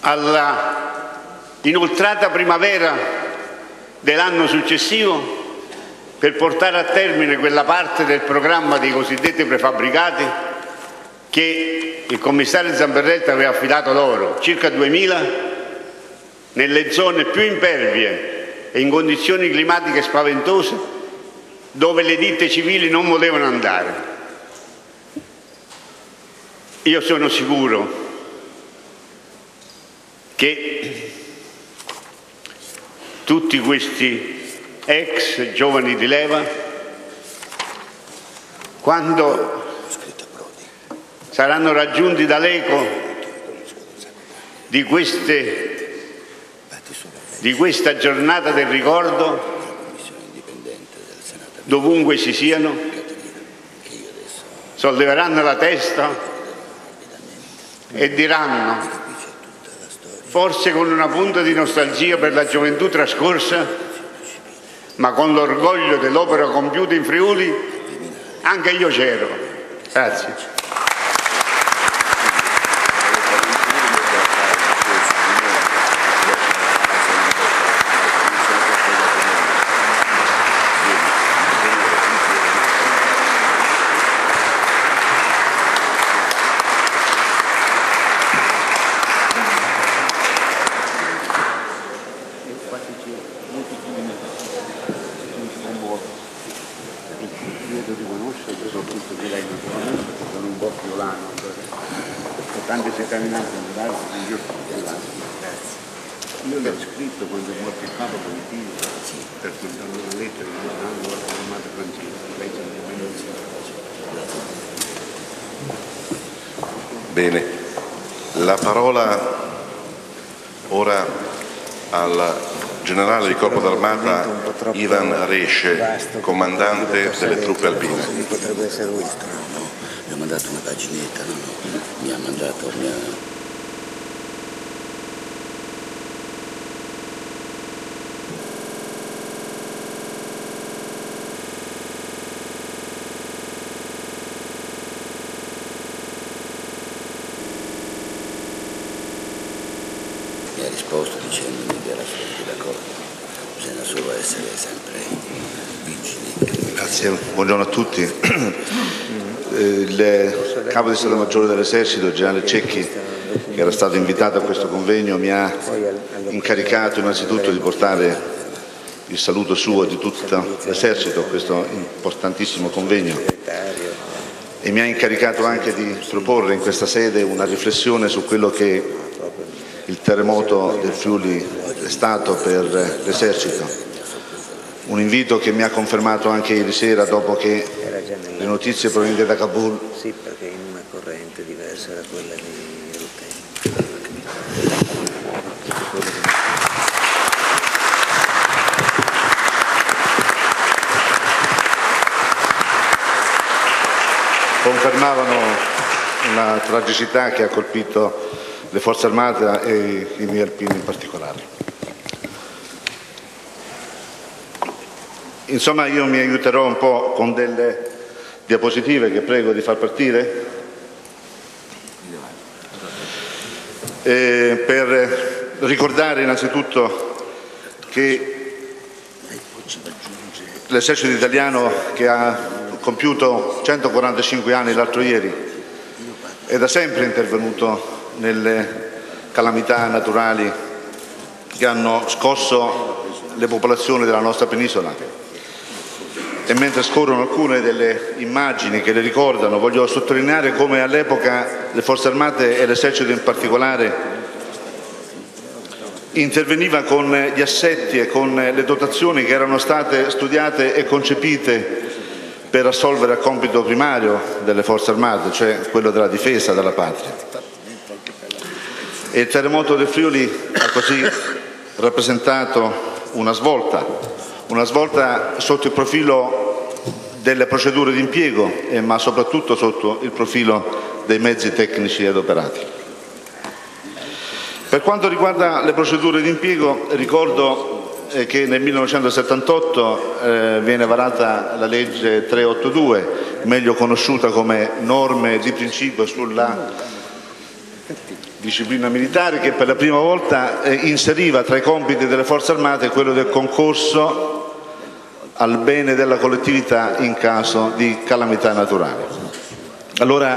alla inoltrata primavera dell'anno successivo per portare a termine quella parte del programma dei cosiddetti prefabbricati che il commissario Zamberretta aveva affidato loro, circa 2000, nelle zone più impervie e in condizioni climatiche spaventose, dove le ditte civili non volevano andare. Io sono sicuro che tutti questi ex giovani di leva, quando saranno raggiunti dall'eco di questa giornata del ricordo, dovunque si siano, solleveranno la testa e diranno, forse con una punta di nostalgia per la gioventù trascorsa, ma con l'orgoglio dell'opera compiuta in Friuli, anche io c'ero. Grazie. Io l'ho scritto quando è morto il Papa Politino per portare una lettera di Milano alla Armata francese. Bene, la parola ora al generale di Corpo d'Armata Ivan Resce, comandante delle truppe alpine. Potrebbe essere lui strano, mi ha mandato una paginetta, mi ha mandato... Mi ha risposto dicendomi che era assolutamente d'accordo, bisogna solo essere sempre vigili. Grazie, buongiorno a tutti. Il capo di Stato Maggiore dell'Esercito, il generale Cecchi, che era stato invitato a questo convegno, mi ha incaricato innanzitutto di portare il saluto suo e di tutto l'Esercito a questo importantissimo convegno e mi ha incaricato anche di proporre in questa sede una riflessione su quello che il terremoto del Friuli è stato per l'Esercito. Un invito che mi ha confermato anche ieri sera dopo che le notizie provenienti da Kabul Sì, perché in una corrente diversa da quella di Rutelli. confermavano una tragicità che ha colpito le forze armate e i miei alpini in particolare. Insomma, io mi aiuterò un po' con delle diapositive che prego di far partire per ricordare innanzitutto che l'esercito italiano, che ha compiuto 145 anni l'altro ieri, è da sempre intervenuto nelle calamità naturali che hanno scosso le popolazioni della nostra penisola. E mentre scorrono alcune delle immagini che le ricordano, voglio sottolineare come all'epoca le Forze Armate e l'Esercito in particolare interveniva con gli assetti e con le dotazioni che erano state studiate e concepite per assolvere al compito primario delle Forze Armate, cioè quello della difesa della patria. E il terremoto del Friuli ha così rappresentato una svolta sotto il profilo delle procedure di impiego, ma soprattutto sotto il profilo dei mezzi tecnici adoperati. Per quanto riguarda le procedure di impiego, ricordo che nel 1978 viene varata la legge 382, meglio conosciuta come norme di principio sulla disciplina militare, che per la prima volta inseriva tra i compiti delle forze armate quello del concorso al bene della collettività in caso di calamità naturali. Allora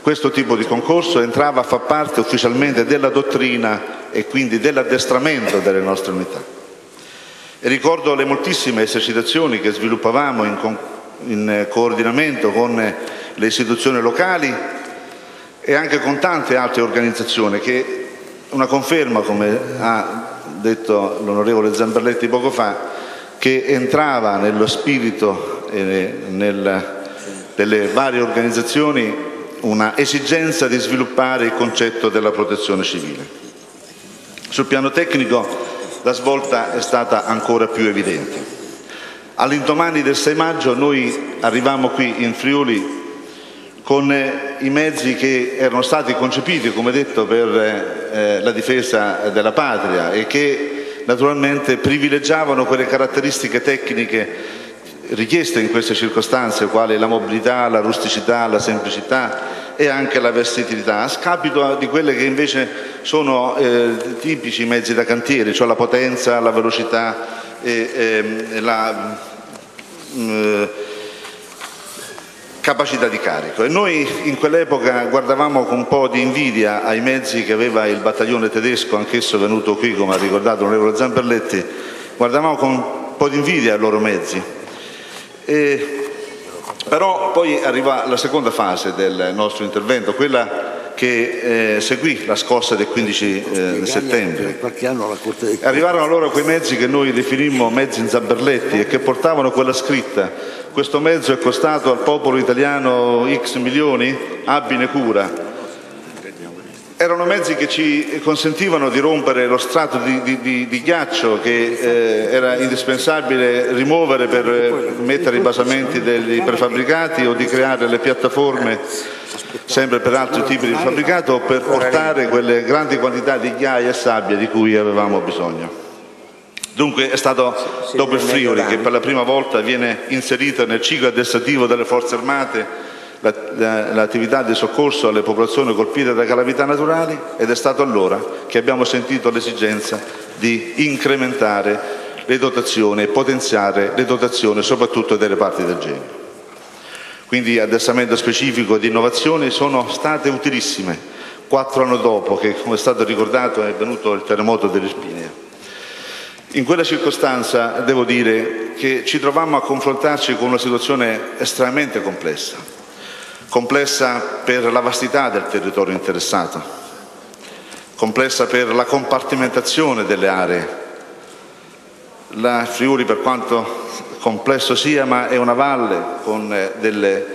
questo tipo di concorso entrava a far parte ufficialmente della dottrina e quindi dell'addestramento delle nostre unità. E ricordo le moltissime esercitazioni che sviluppavamo in coordinamento con le istituzioni locali e anche con tante altre organizzazioni, che una conferma, come ha detto l'onorevole Zamberletti poco fa, che entrava nello spirito delle varie organizzazioni una esigenza di sviluppare il concetto della protezione civile. Sul piano tecnico la svolta è stata ancora più evidente. All'indomani del 6 maggio noi arrivammo qui in Friuli con i mezzi che erano stati concepiti, come detto, per la difesa della patria e che naturalmente privilegiavano quelle caratteristiche tecniche richieste in queste circostanze, quali la mobilità, la rusticità, la semplicità e anche la versatilità, a scapito di quelle che invece sono tipici mezzi da cantiere, cioè la potenza, la velocità e la capacità di carico. E noi in quell'epoca guardavamo con un po' di invidia ai mezzi che aveva il battaglione tedesco, anch'esso venuto qui, come ha ricordato l'onorevole Zamberletti, guardavamo con un po' di invidia ai loro mezzi. Però poi arriva la seconda fase del nostro intervento, quella che seguì la scossa del 15 settembre. Arrivarono allora quei mezzi che noi definimmo mezzi Zamberletti e che portavano quella scritta: questo mezzo è costato al popolo italiano X milioni, abbine cura. Erano mezzi che ci consentivano di rompere lo strato di ghiaccio che era indispensabile rimuovere per mettere i basamenti dei prefabbricati o di creare le piattaforme sempre per altri tipi di fabbricato o per portare quelle grandi quantità di ghiaia e sabbia di cui avevamo bisogno. Dunque è stato dopo il Friuli che per la prima volta viene inserita nel ciclo addestrativo delle forze armate l'attività di soccorso alle popolazioni colpite da calamità naturali, ed è stato allora che abbiamo sentito l'esigenza di incrementare le dotazioni e potenziare le dotazioni soprattutto dei reparti del genio. Quindi addestramento specifico di innovazioni sono state utilissime 4 anni dopo che, come è stato ricordato, è venuto il terremoto dell'Irpinia. In quella circostanza devo dire che ci trovammo a confrontarci con una situazione estremamente complessa per la vastità del territorio interessato, complessa per la compartimentazione delle aree. La Friuli, per quanto complesso sia, ma è una valle con delle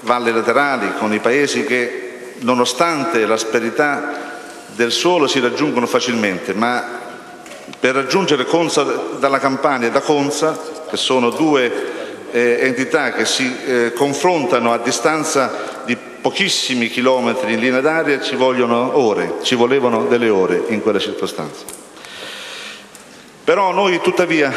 valli laterali, con i paesi che nonostante l'asperità del suolo si raggiungono facilmente, ma per raggiungere Conza dalla Campania e da Conza, che sono due entità che si confrontano a distanza di pochissimi chilometri in linea d'aria, ci volevano delle ore in quella circostanza. Però noi tuttavia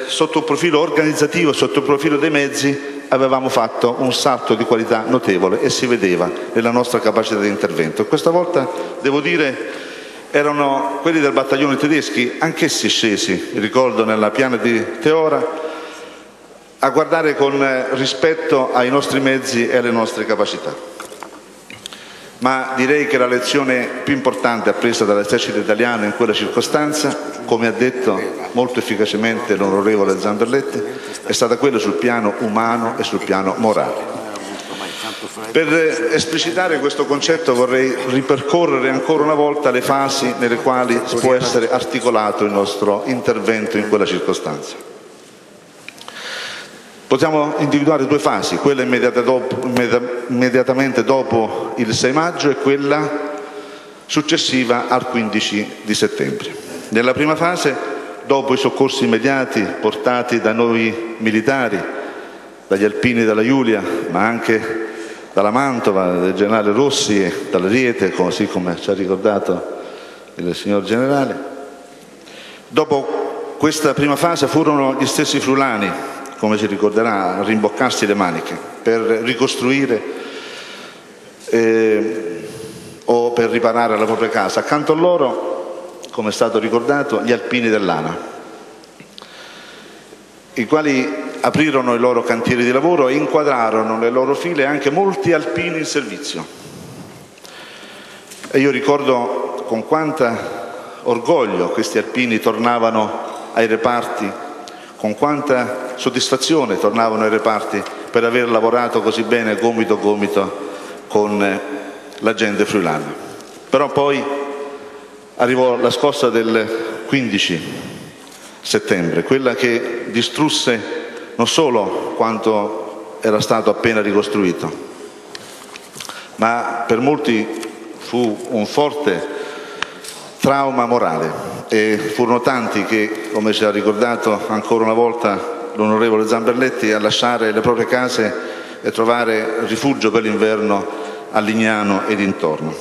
sotto il profilo organizzativo, sotto il profilo dei mezzi, avevamo fatto un salto di qualità notevole e si vedeva nella nostra capacità di intervento. Questa volta, devo dire, erano quelli del battaglione tedeschi, anch'essi scesi, ricordo, nella piana di Teora, a guardare con rispetto ai nostri mezzi e alle nostre capacità. Ma direi che la lezione più importante appresa dall'esercito italiano in quella circostanza, come ha detto molto efficacemente l'onorevole Zamberletti, è stata quella sul piano umano e sul piano morale. Per esplicitare questo concetto vorrei ripercorrere ancora una volta le fasi nelle quali può essere articolato il nostro intervento in quella circostanza. Possiamo individuare 2 fasi, quella immediatamente dopo il 6 maggio e quella successiva al 15 di settembre. Nella prima fase, dopo i soccorsi immediati portati da noi militari, dagli alpini della Giulia, ma anche dalla Mantova, del generale Rossi e dall'Ariete, così come ci ha ricordato il signor generale, dopo questa prima fase furono gli stessi friulani, come ci ricorderà, a rimboccarsi le maniche per ricostruire per riparare la propria casa. Accanto a loro, come è stato ricordato, gli alpini dell'ANA, i quali aprirono i loro cantieri di lavoro e inquadrarono nelle loro file anche molti alpini in servizio. E io ricordo con quanta orgoglio questi alpini tornavano ai reparti, con quanta soddisfazione tornavano ai reparti per aver lavorato così bene gomito a gomito con la gente friulana. Però poi arrivò la scossa del 15 settembre, quella che distrusse non solo quanto era stato appena ricostruito, ma per molti fu un forte trauma morale, e furono tanti che, come ci ha ricordato ancora una volta l'onorevole Zamberletti, a lasciare le proprie case e trovare rifugio per l'inverno a Lignano e dintorno.